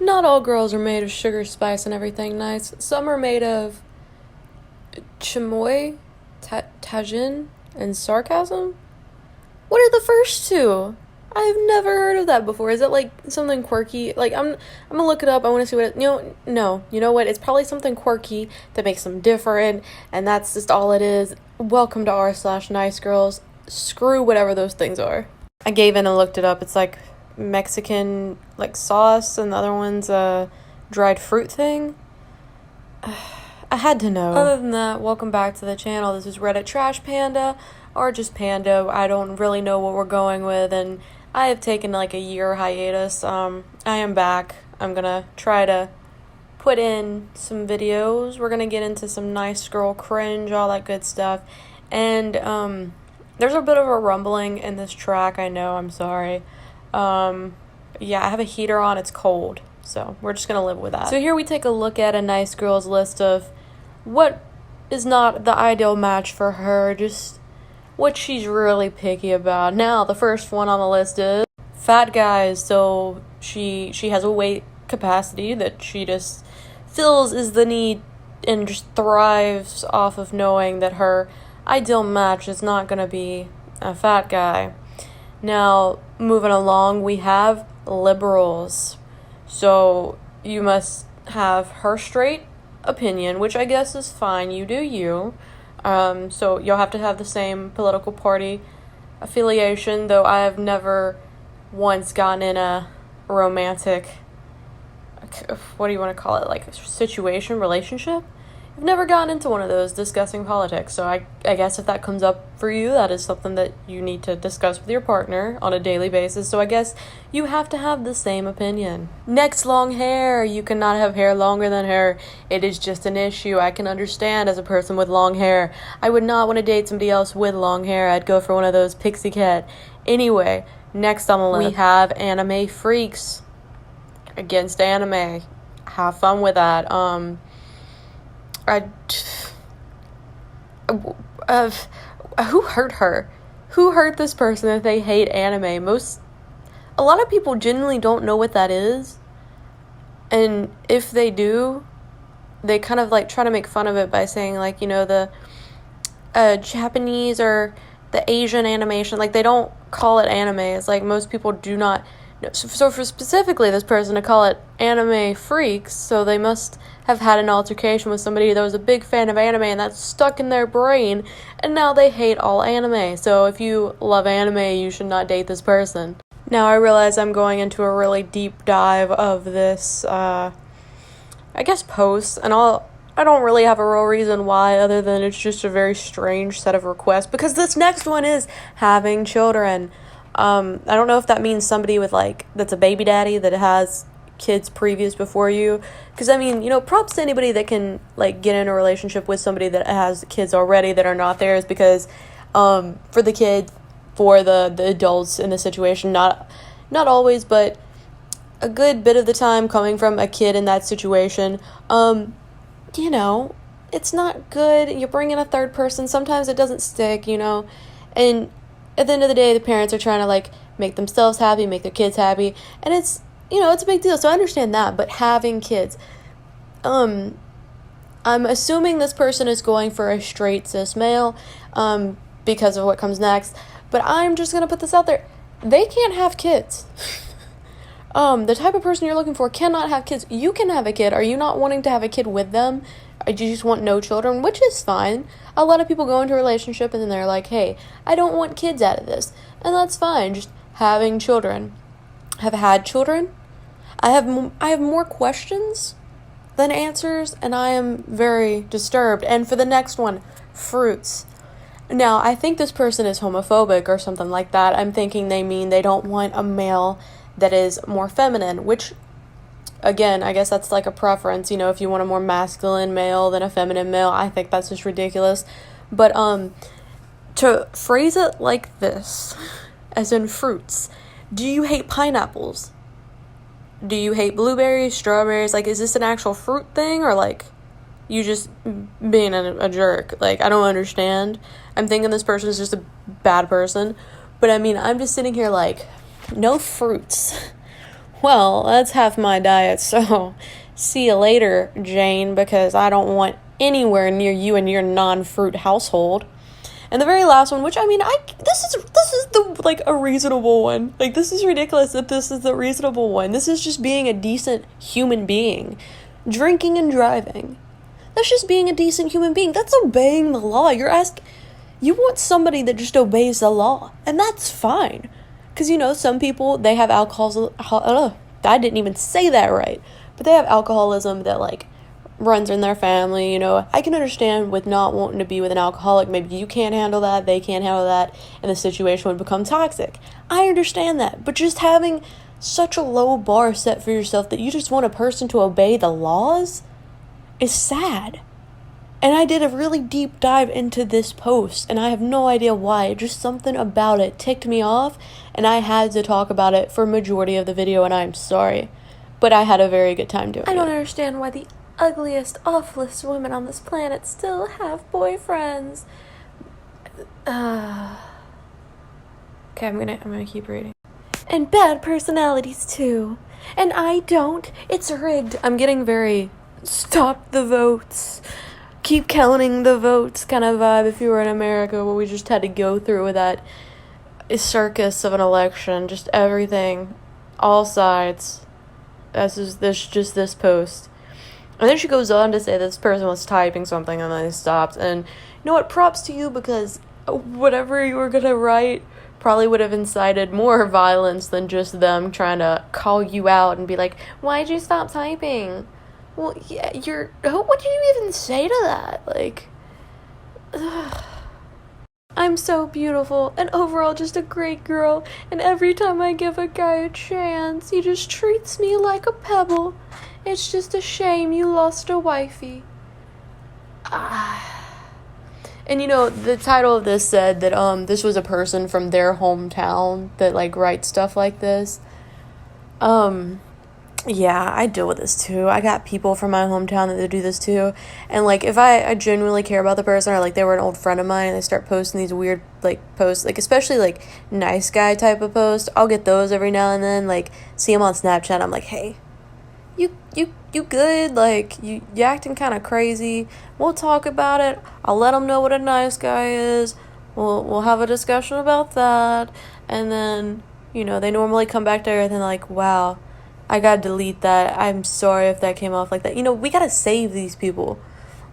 Not all girls are made of sugar, spice, and everything nice. Some are made of chamoy, tajin, and sarcasm. What are the first two? I've never heard of that before. Is it like something quirky? Like I'm gonna look it up. I want to see what it. No. You know what? It's probably something quirky that makes them different, and that's just all it is. Welcome to r/NiceGirls. Screw whatever those things are. I gave in and looked it up. It's like Mexican like sauce, and the other one's a dried fruit thing. I had to know. Other than that, welcome back to the channel. This is Reddit Trash Panda, or just Panda. I don't really know what we're going with, and I have taken like a year hiatus. I am back. I'm gonna try to put in some videos. We're gonna get into some nice girl cringe, all that good stuff. And there's a bit of a rumbling in this track. I know, I'm sorry. Yeah, I have a heater on, it's cold, so we're just gonna live with that. So here we take a look at a nice girl's list of what is not the ideal match for her, just what she's really picky about. Now, the first one on the list is fat guys. So she has a weight capacity that she just feels is the need and just thrives off of knowing that her ideal match is not gonna be a fat guy. Now, moving along, we have liberals. So you must have her straight opinion, which I guess is fine. You do you. So you'll have to have the same political party affiliation, though I have never once gotten in a romantic, what do you want to call it, like relationship? I've never gotten into one of those discussing politics, so I guess if that comes up for you, that is something that you need to discuss with your partner on a daily basis, so I guess you have to have the same opinion. Next, long hair. You cannot have hair longer than her. It is just an issue. I can understand as a person with long hair. I would not want to date somebody else with long hair. I'd go for one of those pixie cat. Anyway, next on the list, we have anime freaks. Against anime. Have fun with that. Who hurt her? Who hurt this person that they hate anime? A lot of people genuinely don't know what that is, and if they do, they kind of like try to make fun of it by saying like, the Japanese or the Asian animation, like they don't call it anime. It's like most people do not. So for specifically this person to call it anime freaks, so they must have had an altercation with somebody that was a big fan of anime, and that's stuck in their brain, and now they hate all anime. So if you love anime, you should not date this person. Now I realize I'm going into a really deep dive of this, I guess, post, and I don't really have a real reason why, other than it's just a very strange set of requests, because this next one is having children. I don't know if that means somebody with that's a baby daddy that has kids previous before you, because props to anybody that can get in a relationship with somebody that has kids already that are not theirs, because for the adults in the situation, not always, but a good bit of the time, coming from a kid in that situation, it's not good. You bring in a third person, sometimes it doesn't stick, and at the end of the day, the parents are trying to make themselves happy, make their kids happy, and it's a big deal. So I understand that, but having kids, I'm assuming this person is going for a straight cis male, because of what comes next. But I'm just gonna put this out there: they can't have kids. The type of person you're looking for cannot have kids. You can have a kid. Are you not wanting to have a kid with them? You just want no children, which is fine. A lot of people go into a relationship and then they're like, hey, I don't want kids out of this. And that's fine, just having children. Have had children. I have more questions than answers, and I am very disturbed. And for the next one, fruits. Now, I think this person is homophobic or something like that. I'm thinking they mean they don't want a male that is more feminine, which, again, I guess that's a preference, if you want a more masculine male than a feminine male. I think that's just ridiculous. But to phrase it like this, as in fruits, do you hate pineapples? Do you hate blueberries, strawberries? Is this an actual fruit thing, or you just being a jerk? I don't understand. I'm thinking this person is just a bad person, but I'm just sitting here no fruits. Well, that's half my diet, so see you later, Jane, because I don't want anywhere near you and your non-fruit household. And the very last one, which I mean, this is the like a reasonable one. Like, this is ridiculous that this is the reasonable one. This is just being a decent human being. Drinking and driving. That's just being a decent human being. That's obeying the law. You want somebody that just obeys the law, and that's fine. Because, some people, they have I didn't even say that right. But they have alcoholism that, like, runs in their family, I can understand with not wanting to be with an alcoholic. Maybe you can't handle that, they can't handle that, and the situation would become toxic. I understand that, but just having such a low bar set for yourself that you just want a person to obey the laws is sad. And I did a really deep dive into this post, and I have no idea why. Just something about it ticked me off, and I had to talk about it for a majority of the video, and I'm sorry. But I had a very good time doing it. I don't understand why the ugliest, awfulest women on this planet still have boyfriends. Okay, I'm gonna keep reading. And bad personalities too. And I don't. It's rigged. I'm getting very stop the votes, keep counting the votes kind of vibe if you were in America, where we just had to go through with that circus of an election, just everything, all sides. This post. And then she goes on to say this person was typing something and then they stopped. And you know what? Props to you, because whatever you were going to write probably would have incited more violence than just them trying to call you out and be like, why'd you stop typing? Well, yeah, what did you even say to that? Like, ugh. I'm so beautiful and overall just a great girl, and every time I give a guy a chance, he just treats me like a pebble. It's just a shame you lost a wifey. And the title of this said that this was a person from their hometown that like writes stuff like this. Yeah, I deal with this too. I got people from my hometown that do this too. And like if I genuinely care about the person, or like they were an old friend of mine and they start posting these weird like posts, like especially like nice guy type of posts, I'll get those every now and then. Like see them on Snapchat, I'm like, hey, you good? Like, you acting kind of crazy. We'll talk about it. I'll let them know what a nice guy is. We'll have a discussion about that. And then, they normally come back to earth and like, wow, I gotta delete that. I'm sorry if that came off like that. We gotta save these people.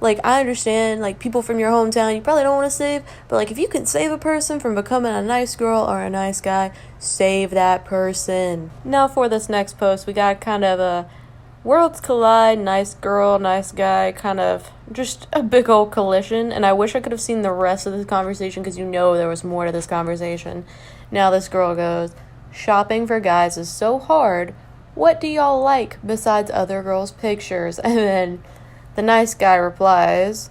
Like, I understand, like, people from your hometown you probably don't want to save, but, like, if you can save a person from becoming a nice girl or a nice guy, save that person. Now for this next post, we got kind of a worlds collide, nice girl, nice guy, kind of just a big old collision. And I wish I could have seen the rest of this conversation, because there was more to this conversation. Now this girl goes, shopping for guys is so hard. What do y'all like besides other girls' pictures? And then the nice guy replies,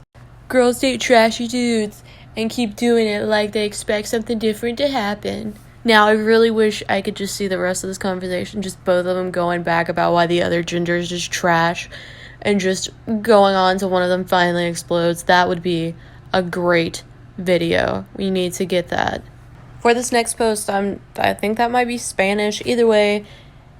girls date trashy dudes and keep doing it like they expect something different to happen. Now, I really wish I could just see the rest of this conversation, just both of them going back about why the other gender is just trash, and just going on till one of them finally explodes. That would be a great video. We need to get that. For this next post, I think that might be Spanish. Either way,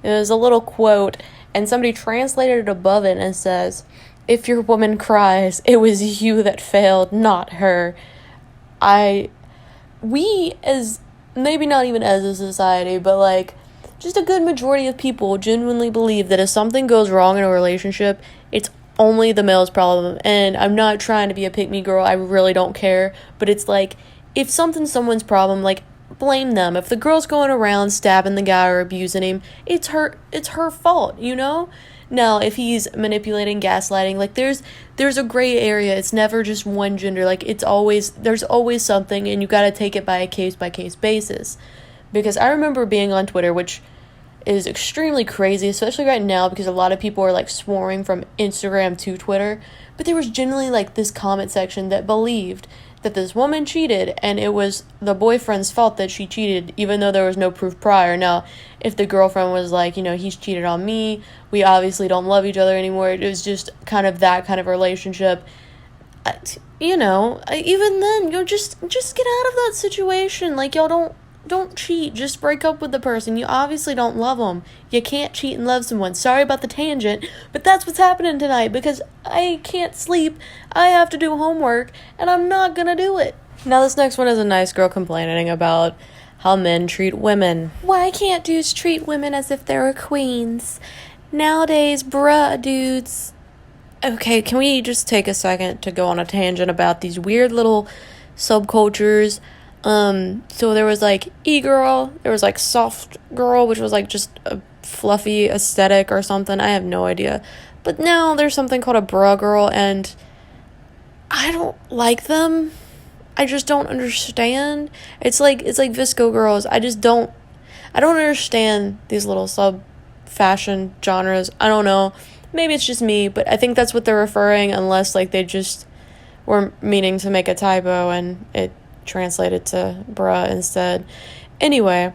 it was a little quote, and somebody translated it above it and says, if your woman cries, it was you that failed, not her. We as... maybe not even as a society, but like just a good majority of people genuinely believe that if something goes wrong in a relationship, it's only the male's problem. And I'm not trying to be a pick-me girl, I really don't care, but it's like, if something's someone's problem, like, blame them. If the girl's going around stabbing the guy or abusing him, it's her fault, Now, if he's manipulating, gaslighting, like, there's a gray area. It's never just one gender. Like, there's always something, and you gotta take it by a case-by-case basis. Because I remember being on Twitter, which is extremely crazy, especially right now, because a lot of people are, like, swarming from Instagram to Twitter. But there was generally, like, this comment section that believed that this woman cheated, and it was the boyfriend's fault that she cheated, even though there was no proof prior. Now, if the girlfriend was like, he's cheated on me, we obviously don't love each other anymore, it was just kind of that kind of relationship, even then, just get out of that situation. Like, y'all don't don't cheat. Just break up with the person. You obviously don't love them. You can't cheat and love someone. Sorry about the tangent, but that's what's happening tonight because I can't sleep. I have to do homework, and I'm not gonna do it. Now this next one is a nice girl complaining about how men treat women. Why can't dudes treat women as if they were queens? Nowadays, bruh, dudes. Okay, can we just take a second to go on a tangent about these weird little subcultures? So there was like e-girl, there was like soft girl, which was like just a fluffy aesthetic or something. I have no idea. But now there's something called a bra girl, and I don't like them. I just don't understand. It's like visco girls. I don't understand these little sub fashion genres. I don't know. Maybe it's just me, but I think that's what they're referring, unless like they just were meaning to make a typo and it translated to bruh instead. Anyway,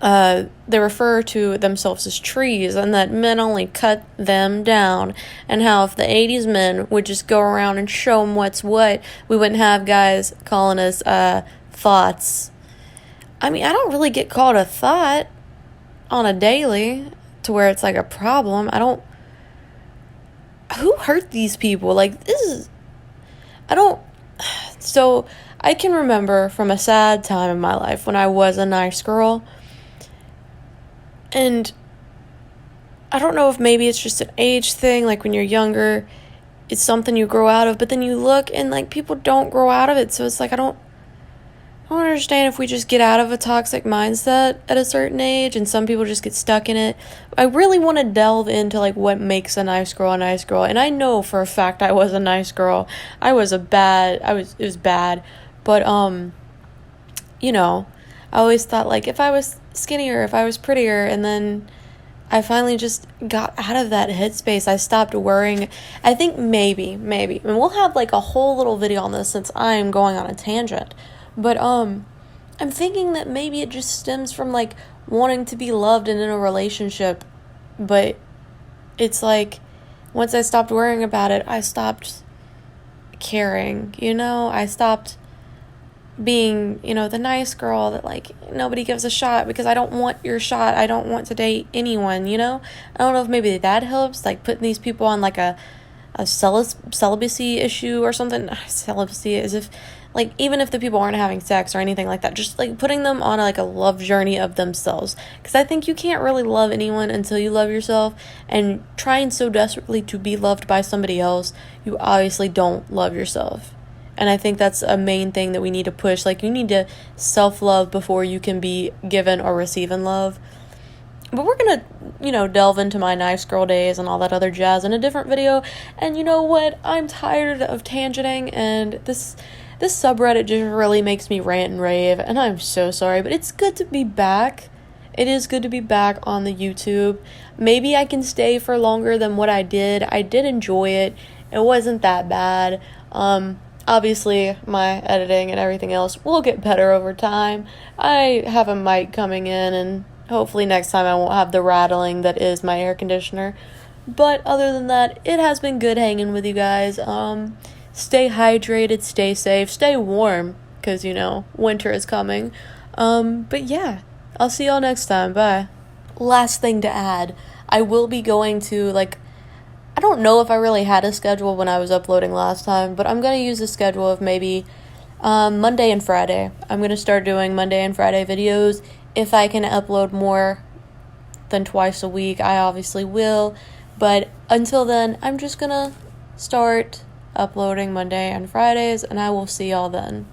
they refer to themselves as trees and that men only cut them down, and how if the 80s men would just go around and show them what's what, we wouldn't have guys calling us thoughts. I mean, I don't really get called a thought on a daily to where it's like a problem. Who hurt these people? Like, so I can remember from a sad time in my life when I was a nice girl, and I don't know if maybe it's just an age thing, like when you're younger, it's something you grow out of, but then you look and like people don't grow out of it, so it's like I don't understand if we just get out of a toxic mindset at a certain age and some people just get stuck in it. I really want to delve into like what makes a nice girl, and I know for a fact I was a nice girl. It was bad, but I always thought like if I was skinnier, if I was prettier, and then I finally just got out of that headspace. I stopped worrying. I think maybe, and we'll have like a whole little video on this since I'm going on a tangent. But I'm thinking that maybe it just stems from like wanting to be loved and in a relationship. But it's like once I stopped worrying about it, I stopped caring, I stopped being, the nice girl that like nobody gives a shot because I don't want your shot. I don't want to date anyone, I don't know if maybe that helps, like putting these people on like a celibacy issue or something. Celibacy as if like even if the people aren't having sex or anything like that, just like putting them on like a love journey of themselves, because I think you can't really love anyone until you love yourself, and trying so desperately to be loved by somebody else, you obviously don't love yourself. And I think that's a main thing that we need to push. Like you need to self-love before you can be given or receiving love. But we're gonna, delve into my nice girl days and all that other jazz in a different video. And you know what? I'm tired of tangenting, and this subreddit just really makes me rant and rave, and I'm so sorry, but it's good to be back. It is good to be back on the YouTube. Maybe I can stay for longer than what I did. I did enjoy it. It wasn't that bad. Obviously, my editing and everything else will get better over time. I have a mic coming in, and hopefully next time I won't have the rattling that is my air conditioner. But other than that, it has been good hanging with you guys. Stay hydrated, stay safe, stay warm, because, winter is coming. But yeah, I'll see y'all next time. Bye. Last thing to add, I will be going to, I don't know if I really had a schedule when I was uploading last time, but I'm going to use a schedule of maybe Monday and Friday. I'm going to start doing Monday and Friday videos. If I can upload more than twice a week, I obviously will. But until then, I'm just going to start uploading Monday and Fridays, and I will see y'all then.